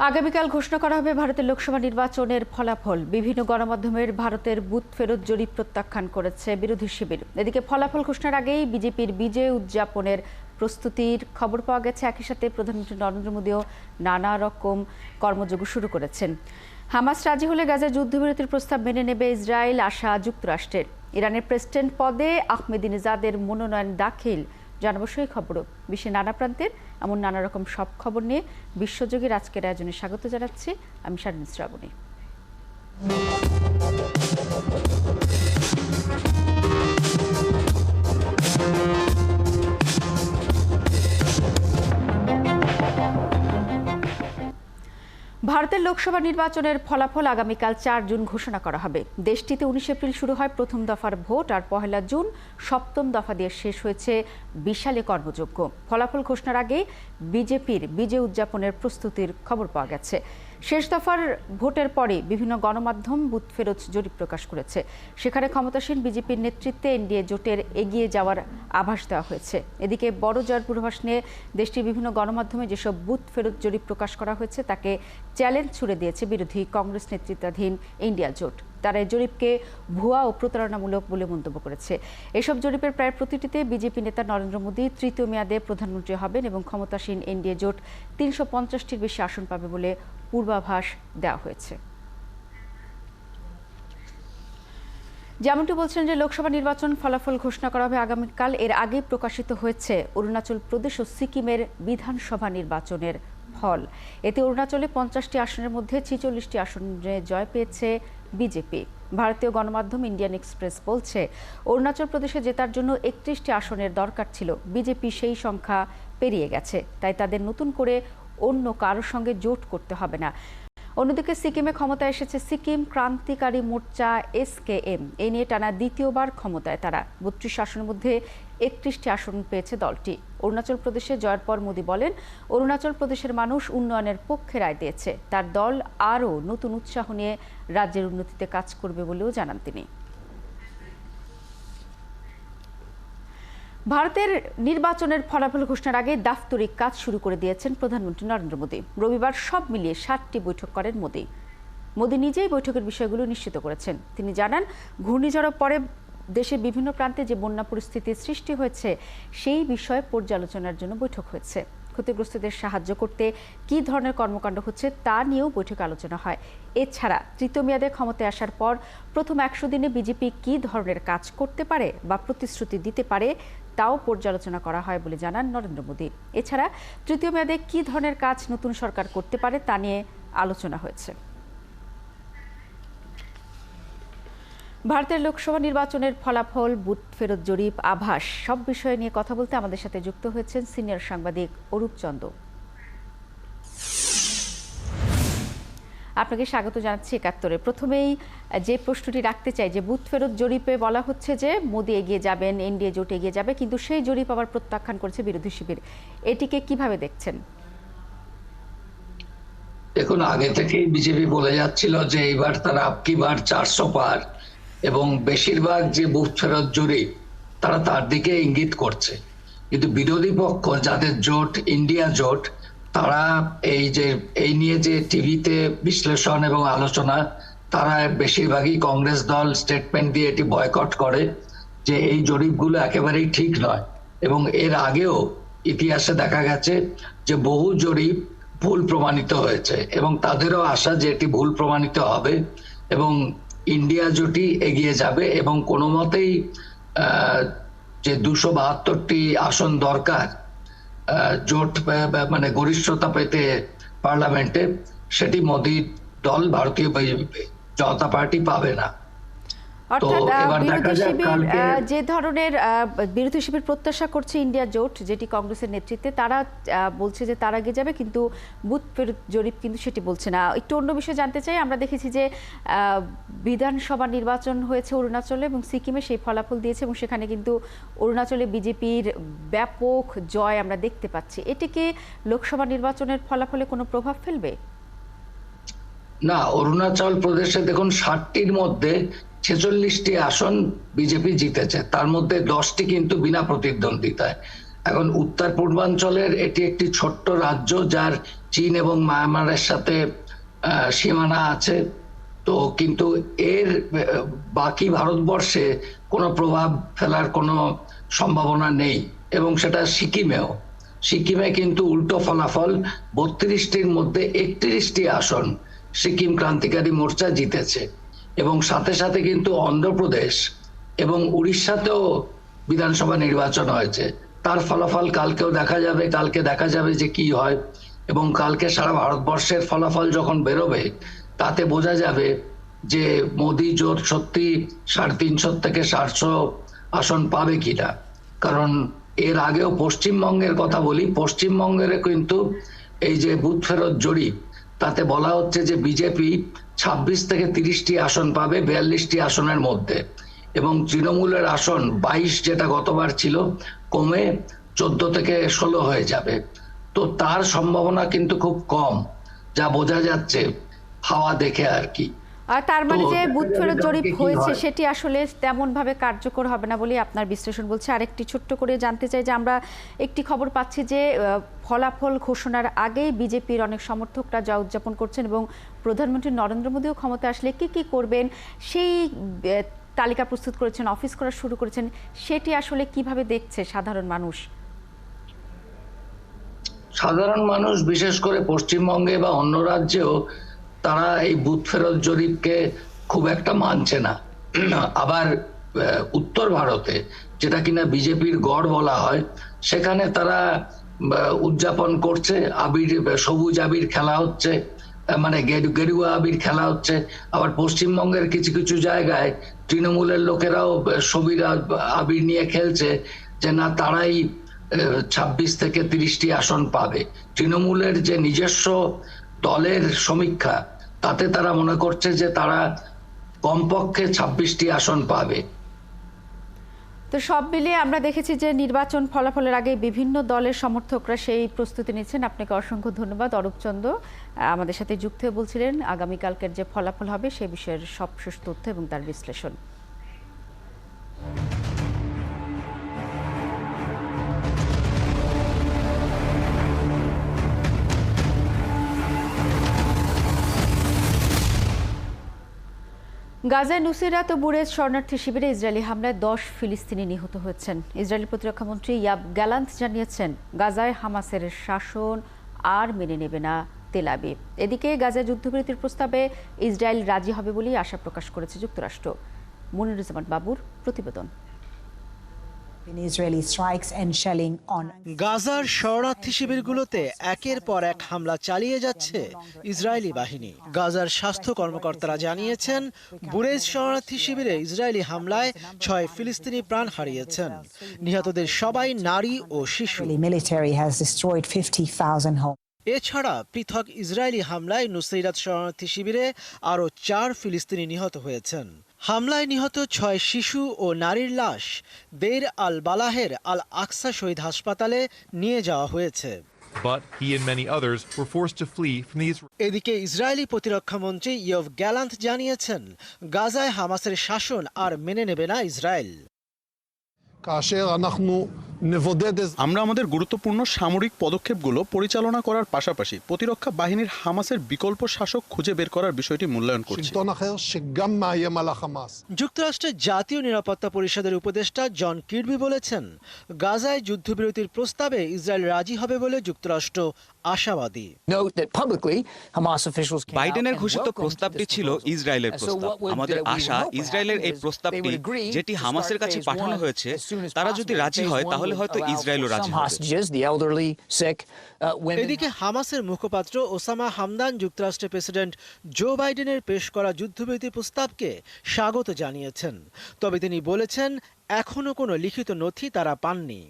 আগামীকাল ঘোষণা করা হবে ভারতের লোকসভা নির্বাচনের ফলাফল। বিভিন্ন গণমাধ্যমের ভারতের বুথ ফেরত জরিপ প্রত্যাখ্যান করেছে বিরোধী শিবির। এদিকে ফলাফল ঘোষণার আগেই বিজেপির বিজয় উদযাপনের প্রস্তুতির খবর পাওয়া গেছে। একই সাথে প্রধানমন্ত্রী নরেন্দ্র মোদীও নানা রকম কর্মযজ্ঞ শুরু করেছেন। হামাস রাজি হলে গাজার যুদ্ধবিরতির প্রস্তাব মেনে নেবে ইসরায়েল, আশা যুক্তরাষ্ট্রের। ইরানের প্রেসিডেন্ট পদে আহমেদিনেজাদের মনোনয়ন দাখিল। জানাবো সেই খবরও। বিশ্বের নানা প্রান্তের এমন নানা রকম সব খবর নিয়ে বিশ্বযোগের আজকের আয়োজনে স্বাগত জানাচ্ছি আমি শারমিন শ্রাবণী। ভারতের লোকসভা নির্বাচনের ফলাফল আগামীকাল ৪ জুন ঘোষণা করা হবে। দেশটিতে ১৯ এপ্রিল শুরু হয় প্রথম দফার ভোট, আর ১ জুন সপ্তম দফা দিয়ে শেষ হয়েছে বিশালে কর্মযজ্ঞ। ফলাফল ঘোষণার আগে বিজেপির বিজয় উদযাপনের প্রস্তুতির খবর পাওয়া গেছে। শেষ দফার ভোটের পরে বিভিন্ন গণমাধ্যম বুথ ফেরত জরিপ প্রকাশ করেছে। সেখানে ক্ষমতাসীন বিজেপির নেতৃত্বে এনডিএ জোটের এগিয়ে যাওয়ার আভাস দেওয়া হয়েছে। এদিকে বড় জয়ের পূর্বাভাস নিয়ে দেশটির বিভিন্ন গণমাধ্যমে যেসব বুথ ফেরত জরিপ প্রকাশ করা হয়েছে তাকে চ্যালেঞ্জ ছুড়ে দিয়েছে বিরোধী কংগ্রেস নেতৃত্বাধীন ইন্ডিয়া জোট। তারা এই জরিপকে ভুয়া ও প্রতারণামূলক বলে মন্তব্য করেছে। এসব জরিপের প্রায় প্রতিটিতে বিজেপি নেতা নরেন্দ্র মোদী তৃতীয় মেয়াদে প্রধানমন্ত্রী হবেন এবং ক্ষমতাসীন এনডিএ জোট ৩৫০টির বেশি আসন পাবে বলে পূর্বাভাস দেওয়া হয়েছে। যেমনটি বলছেন যে লোকসভা নির্বাচন ফলাফল ঘোষণা করা হবে আগামীকাল। এর আগে প্রকাশিত হয়েছে অরুণাচল প্রদেশ ও সিকিমের বিধানসভা নির্বাচনের ফল। এতে অরুণাচলে ৫০টি আসনের মধ্যে ৪৬টি আসনে জয় পেয়েছে বিজেপি। ভারতীয় গণমাধ্যম ইন্ডিয়ান এক্সপ্রেস বলছে, অরুণাচল প্রদেশে জেতার জন্য ৩১টি আসনের দরকার ছিল। বিজেপি সেই সংখ্যা পেরিয়ে গেছে, তাই তাদের নতুন করে অন্য কারোর সঙ্গে জোট করতে হবে না। অন্যদিকে সিকিমে ক্ষমতায় এসেছে সিকিম ক্রান্তিকারী মোর্চা SKM। এ নিয়ে টানা দ্বিতীয়বার ক্ষমতায় তারা। ৩২ আসনের মধ্যে ৩১টি আসন পেয়েছে দলটি। অরুণাচল প্রদেশে জয়ের পর মোদী বলেন, অরুণাচল প্রদেশের মানুষ উন্নয়নের পক্ষে রায় দিয়েছে। তার দল আরও নতুন উৎসাহ নিয়ে রাজ্যের উন্নতিতে কাজ করবে বলেও জানান তিনি। ভারতের নির্বাচনের ফলাফল ঘোষণার আগে দাপ্তরিক কাজ শুরু করে দিয়েছেন প্রধানমন্ত্রী নরেন্দ্র মোদী। রবিবার সব মিলিয়ে 7টি বৈঠক করেন মোদী নিজেই বৈঠকের বিষয়গুলো নিশ্চিত করেছেন। তিনি জানান, ঘূর্ণিঝড়ের পরে দেশের বিভিন্ন প্রান্তে যে বন্যা পরিস্থিতির সৃষ্টি হয়েছে সেই বিষয়ে পর্যালোচনার জন্য বৈঠক হয়েছে। ক্ষতিগ্রস্তদের সাহায্য করতে কী ধরনের কর্মকাণ্ড হচ্ছে তা নিয়েও বৈঠকে আলোচনা হয়। এছাড়া তৃতীয় মেয়াদে ক্ষমতায় আসার পর প্রথম ১০০ দিনে বিজেপি কী ধরনের কাজ করতে পারে বা প্রতিশ্রুতি দিতে পারে তাও পর্যালোচনা করা হয় বলে জানান নরেন্দ্র মোদী। এছাড়া তৃতীয় মেয়াদে কী ধরনের কাজ নতুন সরকার করতে পারে তা নিয়ে আলোচনা হয়েছে। ভারতের লোকসভা নির্বাচনের ফলাফল, বুথ ফেরত জরিপ, আভাস সব বিষয় নিয়ে কথা বলতে আমাদের সাথে যুক্ত হয়েছেন সিনিয়র সাংবাদিক অরূপ চন্দ। আপনাকে স্বাগত জানাচ্ছি একাত্তরে। প্রথমেই যে প্রশ্নটি রাখতে চাই যে বুথ ফেরত জরিপে বলা হচ্ছে যে মোদী এগিয়ে যাবেন, এনডিএ জোট এগিয়ে যাবে, কিন্তু সেই জরিপ আবার প্রত্যাখ্যান করেছে বিরোধী শিবির। এটিকে কিভাবে দেখছেন? দেখুন, আগে থেকেই বিজেপি বলে যাচ্ছিল যে এইবার তারা আপকি বার 400 পার, এবং বেশিরভাগ যে বুথ ফেরত জরিপ তারা তার দিকে ইঙ্গিত করছে। কিন্তু বিরোধী পক্ষ যাদের জোট ইন্ডিয়া জোট, তারা এই নিয়ে যে টিভিতে বিশ্লেষণ এবং আলোচনা, তারা বেশিরভাগই কংগ্রেস দল স্টেটমেন্ট দিয়ে এটি বয়কট করে যে এই জরিপগুলো একেবারেই ঠিক নয়। এবং এর আগেও ইতিহাসে দেখা গেছে যে বহু জরিপ ভুল প্রমাণিত হয়েছে, এবং তাদেরও আশা যে এটি ভুল প্রমাণিত হবে এবং ইন্ডিয়া জোটই এগিয়ে যাবে এবং কোনো মতেই যে ২৭২টি আসন দরকার জোট মানে গরিষ্ঠতা পেতে পার্লামেন্টে, সেটি মোদী দল ভারতীয় জনতা পার্টি পাবে না। যে ধরনের বিরোধী শিবির প্রত্যাশা করছে ইন্ডিয়া জোট, যেটি কংগ্রেসের নেতৃত্বে, তারা বলছে যে তারা এগিয়ে যাবে, কিন্তু বুথ ফেরত জরিপ কিন্তু সেটি বলছে না। একটু অন্য বিষয়ে জানতে চাই। আমরা দেখেছি যে বিধানসভা নির্বাচন হয়েছে অরুণাচলে এবং সিকিমে, সেই ফলাফল দিয়েছে এবং সেখানে কিন্তু অরুণাচলে বিজেপির ব্যাপক জয় আমরা দেখতে পাচ্ছি। এটি কি লোকসভা নির্বাচনের ফলাফলে কোনো প্রভাব ফেলবে? না, অরুণাচল প্রদেশে দেখুন 60টির মধ্যে 46টি আসন বিজেপি জিতেছে, তার মধ্যে 10টি কিন্তু বিনা প্রতিদ্বন্দ্বিতায়। এখন উত্তর পূর্বাঞ্চলের এটি একটি ছোট্ট রাজ্য, যার চীন এবং মায়ানমারের সাথে সীমানা আছে। তো কিন্তু এর বাকি ভারতবর্ষে কোনো প্রভাব ফেলার কোনো সম্ভাবনা নেই, এবং সেটা সিকিমে কিন্তু উল্টো ফলাফল। 32টির মধ্যে 31টি আসন সিকিম ক্রান্তিকারী মোর্চা জিতেছে, এবং সাথে সাথে কিন্তু অন্ধ্রপ্রদেশ এবং উড়িষ্যাতেও বিধানসভা নির্বাচন হয়েছে। তার ফলাফল কালকে দেখা যাবে যে কি হয়, এবং কালকে সারা ভারতবর্ষের ফলাফল যখন বেরোবে তাতে বোঝা যাবে যে মোদি জোট সত্যি 350 থেকে 700 আসন পাবে কিনা। কারণ এর আগেও পশ্চিমবঙ্গের কথা বলি, পশ্চিমবঙ্গের কিন্তু এই যে বুথ ফেরত জরিপ, তাতে বলা হচ্ছে যে বিজেপি 26 থেকে 30টি আসন পাবে 42টি আসনের মধ্যে, এবং তৃণমূলের আসন 22 যেটা গতবার ছিল কমে 14 থেকে 16 হয়ে যাবে। তো তার সম্ভাবনা কিন্তু খুব কম, যা বোঝা যাচ্ছে হাওয়া দেখে আর কি। আর তার মানে যে বুথ ফেরত জরিপ কি হয়েছে হয়। সেটি আসলে তেমন ভাবে কার্যকর হবে না বলে আপনার বিশ্লেষণ বলছে। আরেকটি ছোট্ট করে জানতে চাই যে আমরা একটি খবর পাচ্ছি যে ফলাফল ঘোষণার আগেই বিজেপির অনেক সমর্থকরা যা উদযাপন করছেন, এবং প্রধানমন্ত্রী নরেন্দ্র মোদীও ক্ষমতা আসলে কি কি করবেন সেই তালিকা প্রস্তুত করেছেন, অফিস করা শুরু করেছেন। সেটি আসলে কিভাবে দেখছে সাধারণ মানুষ? সাধারণ মানুষ, বিশেষ করে পশ্চিমবঙ্গে বা অন্য রাজ্যেও, তারা এই বুথ ফেরত জরিপকে খুব একটা মানছে না। আবার উত্তর ভারতে, যেটা কিনা বিজেপির গড় বলা হয়, সেখানে তারা উদযাপন করছে। সবুজ আবির খেলা হচ্ছে, মানে গেরুয়া আবির খেলা হচ্ছে। আবার পশ্চিমবঙ্গের কিছু কিছু জায়গায় তৃণমূলের লোকেরাও সবির আবির নিয়ে খেলছে, যে না, তারাই 26 থেকে 30টি আসন পাবে। তৃণমূলের যে নিজস্ব দলের সমীক্ষা, তাতে তারা মনে করছে যে তারা কমপক্ষে 26টি আসন পাবে। তো সব মিলিয়ে আমরা দেখেছি যে নির্বাচন ফলাফলের আগে বিভিন্ন দলের সমর্থকরা সেই প্রস্তুতি নিচ্ছেন। আপনাকে অসংখ্য ধন্যবাদ অরূপচন্দ্র, আমাদের সাথে যুক্ত হয়ে বলছিলেন আগামীকালকের যে ফলাফল হবে সে বিষয়ের সবশেষ তথ্য এবং তার বিশ্লেষণ। গাজায় নুসিরাত ও বুরেজ শরণার্থী শিবিরে ইসরায়েলি হামলায় 10 ফিলিস্তিনি নিহত হয়েছেন। ইসরায়েলি প্রতিরক্ষামন্ত্রী ইয়াব গ্যালান্ট জানিয়েছেন, গাজায় হামাসের শাসন আর মেনে নেবে না তেল আবিব। এদিকে গাজায় যুদ্ধবিরতির প্রস্তাবে ইসরায়েল রাজি হবে বলেই আশা প্রকাশ করেছে যুক্তরাষ্ট্র। মনিরুজ্জামান বাবুর প্রতিবেদন। গাজার শরণার্থী শিবিরগুলোতে একের পর এক হামলা চালিয়ে যাচ্ছে ইসরায়েলি বাহিনী। গাজার স্বাস্থ্য কর্মকর্তারা জানিয়েছেন, বুরেজ শরণার্থী শিবিরে ইসরায়েলি হামলায় 6 ফিলিস্তিনি প্রাণ হারিয়েছেন। নিহতদের সবাই নারী ও শিশু। এছাড়া পৃথক ইসরায়েলি হামলায় নুসৈরাত শরণার্থী শিবিরে আরও 4 ফিলিস্তিনি নিহত হয়েছেন। হামলায় নিহত 6 শিশু ও নারীর লাশ দেইর আল বালাহের আল আকসা শহীদ হাসপাতালে নিয়ে যাওয়া হয়েছে। But he and many others were forced to flee from the এদিকে ইসরায়েলি প্রতিরক্ষামন্ত্রী ইয়োভ গ্যালান্ট জানিয়েছেন, গাজায় হামাসের শাসন আর মেনে নেবে না ইসরায়েল। আমরা আমাদের গুরুত্বপূর্ণ সামরিক পদক্ষেপগুলো পরিচালনা করার পাশাপাশি প্রতিরক্ষা বাহিনীর হামাসের বিকল্প শাসক খুঁজে বের করার বিষয়টি মূল্যায়ন করছি। যুক্তরাষ্ট্রের জাতীয় নিরাপত্তা পরিষদের উপদেষ্টা জন কির্বি বলেছেন, গাজায় যুদ্ধবিরতির প্রস্তাবে ইসরায়েল রাজি হবে বলে যুক্তরাষ্ট্র আশাবাদী। বাইডেনের ঘোষিত প্রস্তাবটি ছিল ইসরায়েলের প্রস্তাব। আমাদের আশা, ইসরায়েলের এই প্রস্তাবটি, যেটি হামাসের কাছে পাঠানো হয়েছে, তারা যদি রাজি হয় তাহলে হয়তো ইসরায়েলও রাজি হবে। এদিকে হামাসের মুখপাত্র ওসামা হামদান যুক্তরাষ্ট্রের প্রেসিডেন্ট জো বাইডেনের পেশ করা যুদ্ধবিরতি প্রস্তাবকে স্বাগত জানিয়েছেন। তবে তিনি বলেছেন, এখনো কোনো লিখিত নথি তারা পাননি।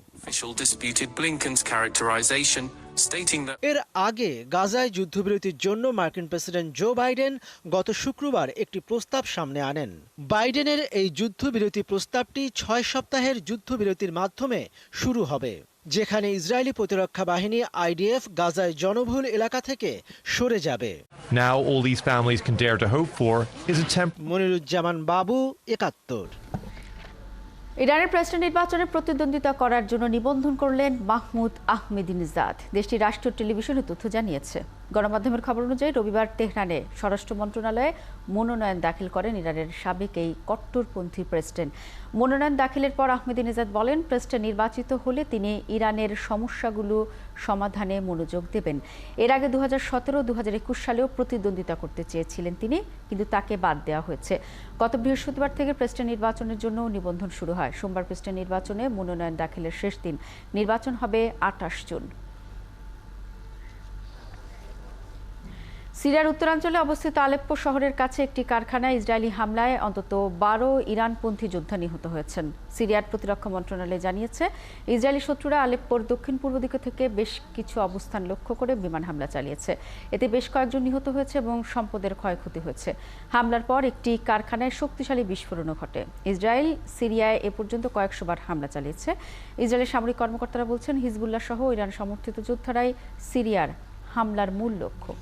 এর আগে গাজায় যুদ্ধবিরতির জন্য মার্কিন প্রেসিডেন্ট জো বাইডেন গত শুক্রবার একটি প্রস্তাব সামনে আনেন। বাইডেনের এই যুদ্ধবিরতি প্রস্তাবটি 6 সপ্তাহের যুদ্ধবিরতির মাধ্যমে শুরু হবে, যেখানে ইসরায়েলি প্রতিরক্ষা বাহিনী আইডিএফ গাজায় জনবহুল এলাকা থেকে সরে যাবে। Now all these families can dare to hope for is a Moniruzzaman বাবু, 71। ইরানের প্রেসিডেন্ট নির্বাচনে প্রতিদ্বন্দ্বিতা করার জন্য নিবন্ধন করলেন মাহমুদ আহমেদিনেজাদ, দেশটির রাষ্ট্রীয় টেলিভিশনে তথ্য জানিয়েছে। গণমাধ্যমের খবর অনুযায়ী রবিবার তেহরানে স্বরাষ্ট্র মন্ত্রণালয়ে মনোনয়ন দাখিল করেন ইরানের সাবেক এই কট্টরপন্থী প্রেসিডেন্ট। মনোনয়ন দাখিলের পর আহমেদিনেজাদ বলেন, প্রেসিডেন্ট নির্বাচিত হলে তিনি ইরানের সমস্যাগুলো সমাধানে মনোযোগ দেবেন। এর আগে 2017-2021 সালেও প্রতিদ্বন্দ্বিতা করতে চেয়েছিলেন তিনি, কিন্তু তাকে বাদ দেওয়া হয়েছে। গত বৃহস্পতিবার থেকে প্রেসিডেন্ট নির্বাচনের জন্য নিবন্ধন শুরু হয়। সোমবার প্রেসিডেন্ট নির্বাচনে মনোনয়ন দাখিলের শেষ দিন। নির্বাচন হবে 28 জুন। সিরিয়ার উত্তরাঞ্চলে অবস্থিত আলেপ্পো শহরের কাছে একটি কারখানায় ইসরায়েলি হামলায় অন্তত 12 ইরানপন্থী যোদ্ধা নিহত হয়েছেন। সিরিয়ার প্রতিরক্ষা মন্ত্রণালয় জানিয়েছে, ইসরায়েলি শত্রুরা আলেপ্পোর দক্ষিণ পূর্ব দিক থেকে বেশ কিছু অবস্থান লক্ষ্য করে বিমান হামলা চালিয়েছে। এতে বেশ কয়েকজন নিহত হয়েছে এবং সম্পদের ক্ষয়ক্ষতি হয়েছে। হামলার পর একটি কারখানায় শক্তিশালী বিস্ফোরণও ঘটে। ইসরায়েল সিরিয়ায় এ পর্যন্ত কয়েকশো বার হামলা চালিয়েছে। ইসরায়েলের সামরিক কর্মকর্তারা বলছেন, হিজবুল্লাহ সহ ইরান সমর্থিত যোদ্ধারাই সিরিয়ার হামলার মূল লক্ষ্য।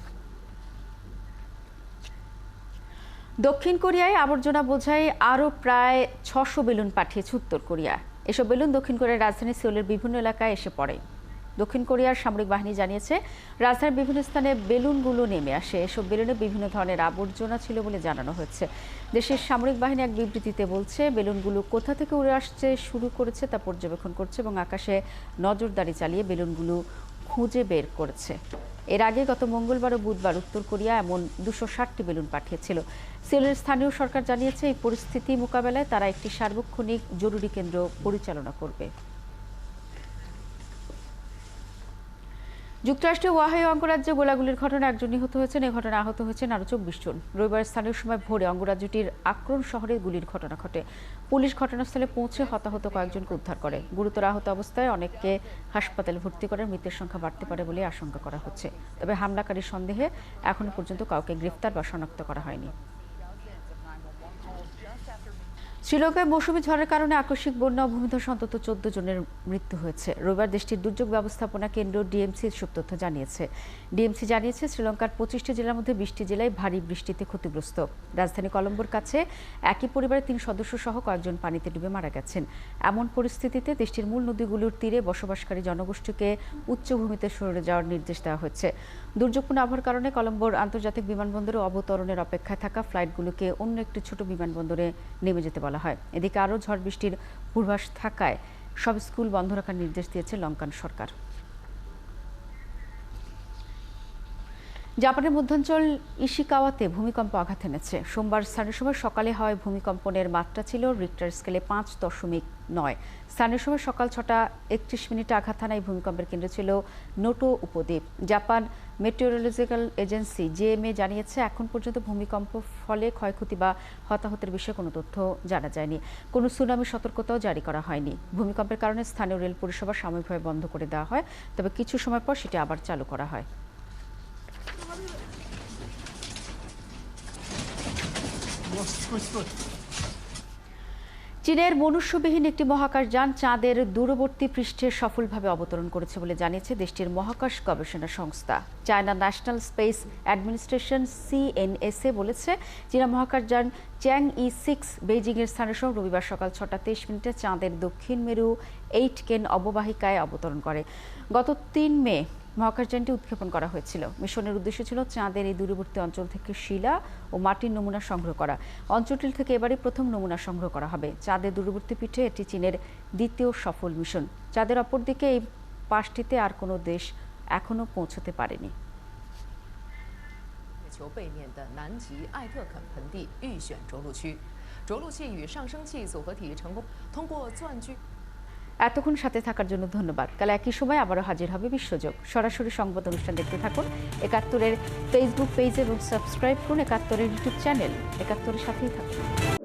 দক্ষিণ কোরিয়ায় আবর্জনা বোঝাই আরও প্রায় 600 বেলুন পাঠিয়েছে উত্তর কোরিয়া। এসব বেলুন দক্ষিণ কোরিয়ার রাজধানী সেউলের বিভিন্ন এলাকায় এসে পড়ে। দক্ষিণ কোরিয়ার সামরিক বাহিনী জানিয়েছে, রাজধানীর বিভিন্ন স্থানে বেলুনগুলো নেমে আসে। এসব বেলুনে বিভিন্ন ধরনের আবর্জনা ছিল বলে জানানো হয়েছে। দেশের সামরিক বাহিনী এক বিবৃতিতে বলছে, বেলুনগুলো কোথা থেকে উড়ে আসছে শুরু করেছে তা পর্যবেক্ষণ করছে এবং আকাশে নজরদারি চালিয়ে বেলুনগুলো খুঁজে বের করেছে। এর আগে গত মঙ্গলবার ও বুধবার উত্তর কোরিয়া এমন 260টি বেলুন পাঠিয়েছিল। সিউলের স্থানীয় সরকার জানিয়েছে, এই পরিস্থিতি মোকাবেলায় তারা একটি সার্বক্ষণিক জরুরি কেন্দ্র পরিচালনা করবে। যুক্তরাষ্ট্রের ওয়াহাইও অঙ্গরাজ্যে গোলাগুলির ঘটনায় একজন নিহত হয়েছেন। এ ঘটনায় আহত হয়েছেন আরও 24 জন। রবিবার স্থানীয় সময় ভোরে অঙ্গরাজ্যটির আক্রন শহরে গুলির ঘটনা ঘটে। পুলিশ ঘটনাস্থলে পৌঁছে হতাহত কয়েকজনকে উদ্ধার করে। গুরুতর আহত অবস্থায় অনেককে হাসপাতালে ভর্তি করে। মৃতের সংখ্যা বাড়তে পারে বলে আশঙ্কা করা হচ্ছে। তবে হামলাকারীর সন্দেহে এখনো পর্যন্ত কাউকে গ্রেফতার বা শনাক্ত করা হয়নি। শ্রীলঙ্কায় মৌসুমী ঝড়ের কারণে আকস্মিক বন্যা ও ভূমিধসে অন্তত 14 জনের মৃত্যু হয়েছে। রবিবার দেশটির দুর্যোগ ব্যবস্থাপনা কেন্দ্র ডিএমসি এসব তথ্য জানিয়েছে। ডিএমসি জানিয়েছে, শ্রীলঙ্কার 25টি জেলার মধ্যে 20টি জেলায় ভারী বৃষ্টিতে ক্ষতিগ্রস্ত। রাজধানী কলম্বোর কাছে একই পরিবারের 3 সদস্য সহ কয়েকজন পানিতে ডুবে মারা গেছেন। এমন পরিস্থিতিতে দেশটির মূল নদীগুলোর তীরে বসবাসকারী জনগোষ্ঠীকে উচ্চভূমিতে সরে যাওয়ার নির্দেশ দেওয়া হয়েছে। দুর্যোগপূর্ণ আবহাওয়ার কারণে কলম্বোর আন্তর্জাতিক বিমানবন্দরে অবতরণের অপেক্ষায় থাকা ফ্লাইটগুলোকে অন্য একটি ছোট বিমানবন্দরে নেমে যেতে বলা হয়। এদিকে আরও ঝড় বৃষ্টির পূর্বাভাস থাকায় সব স্কুল বন্ধ রাখার নির্দেশ দিয়েছে লঙ্কান সরকার। জাপানের মধ্যাঞ্চল ইশিকাওয়াতে ভূমিকম্প আঘাত এনেছে। সোমবার স্থানীয় সময় সকালে হয় ভূমিকম্পনের মাত্রা ছিল রিক্টার স্কেলে 5.9। স্থানীয় সময় সকাল 6:31 আঘাত হানা এই ভূমিকম্পের কেন্দ্র ছিল নোটো উপদ্বীপ। জাপান মেটেওরোলজিক্যাল এজেন্সি জেএমএ জানিয়েছে, এখন পর্যন্ত ভূমিকম্প ফলে ক্ষয়ক্ষতি বা হতাহতের বিষয়ে কোনো তথ্য জানা যায়নি। কোনো সুনামি সতর্কতাও জারি করা হয়নি। ভূমিকম্পের কারণে স্থানীয় রেল পরিষেবা সাময়িকভাবে বন্ধ করে দেওয়া হয়, তবে কিছু সময় পর সেটি আবার চালু করা হয়। চীনের মনুষ্যবিহীন একটি মহাকাশযান চাঁদের দূরবর্তী পৃষ্ঠে সফলভাবে অবতরণ করেছে বলে জানিয়েছে দেশটির মহাকাশ গবেষণা সংস্থা। China national space administration CNSA বলেছে, চীনা মহাকাশযান চ্যাং-ই-6 বেইজিংয়ের স্থানীয় সময় রবিবার সকাল 6:23 চাঁদের দক্ষিণ মেরু 8 অববাহিকায় অবতরণ করে। গত 3 মে মহাকাশযানটি উৎক্ষেপণ করা হয়েছিল। মিশনের উদ্দেশ্য ছিল চাঁদের এই দূরবর্তী অঞ্চল থেকে শিলা ও মাটির নমুনা সংগ্রহ করা। অঞ্চলটি থেকে এবারই প্রথম নমুনা সংগ্রহ করা হবে। চাঁদের দূরবর্তী পিঠে এটি চীনের দ্বিতীয় সফল মিশন। চাঁদের অপরদিকে এই পাশটিতে আর কোনো দেশ এখনো পৌঁছতে পারেনি। এতক্ষণ সাথে থাকার জন্য ধন্যবাদ। কাল একই সময় আবারও হাজির হবে বিশ্বযোগ। সরাসরি সংবাদ অনুষ্ঠান দেখতে থাকুন ৭১-এর ফেসবুক পেজ এবং সাবস্ক্রাইব করুন ৭১-এর ইউটিউব চ্যানেল। ৭১-এর সাথেই থাকুন।